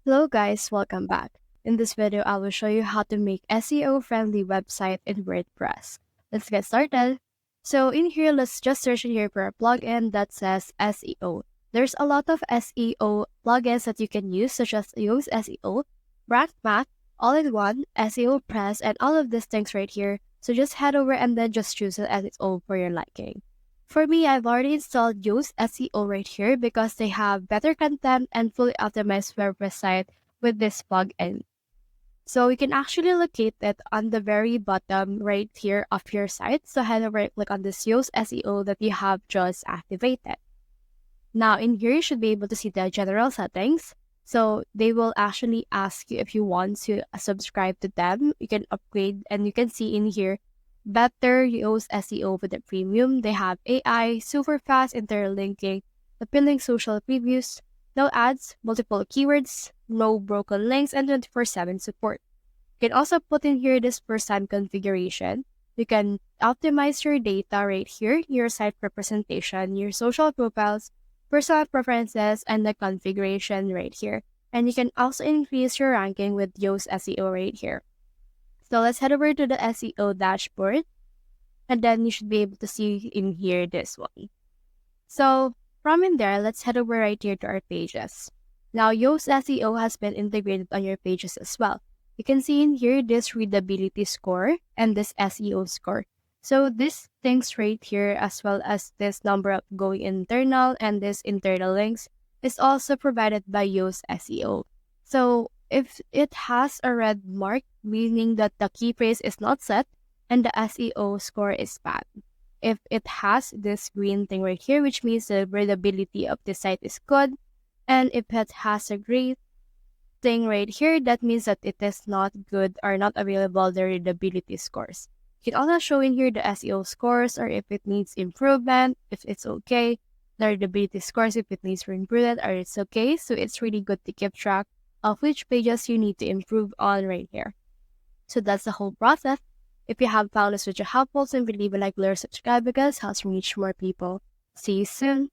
Hello guys, welcome back. In this video, I will show you how to make SEO-friendly website in WordPress. Let's get started. So in here, let's just search in here for a plugin that says SEO. There's a lot of SEO plugins that you can use, such as Yoast SEO, Rank Math, All-in-One, SEO Press, and all of these things right here. So just head over and then just choose it SEO for your liking. For me, I've already installed Yoast SEO right here because they have better content and fully optimized WordPress site with this plugin. So you can actually locate it on the very bottom right here of your site. So head over and click on this Yoast SEO that you have just activated. Now in here, you should be able to see the general settings. So they will actually ask you if you want to subscribe to them. You can upgrade and you can see in here better Yoast SEO with the premium. They have AI, super fast interlinking, appealing social previews, no ads, multiple keywords, no broken links, and 24/7 support. You can also put in here this first-time configuration. You can optimize your data right here, your site representation, your social profiles, personal preferences, and the configuration right here. And you can also increase your ranking with Yoast SEO right here. So let's head over to the SEO dashboard, and then you should be able to see in here this one. So from in there, let's head over right here to our pages. Now, Yoast SEO has been integrated on your pages as well. You can see in here this readability score and this SEO score. So these things right here, as well as this number of going internal and this internal links, is also provided by Yoast SEO. So if it has a red mark, meaning that the key phrase is not set and the SEO score is bad. If it has this green thing right here, which means the readability of the site is good, and if it has a gray thing right here, that means that it is not good or not available the readability scores. You can also show in here the SEO scores, or if it needs improvement, if it's okay, the readability scores if it needs for improvement or it's okay. So it's really good to keep track of which pages you need to improve on right here. So that's the whole process. If you have found this video helpful, simply leave a like, below, subscribe because it helps me reach more people. See you soon.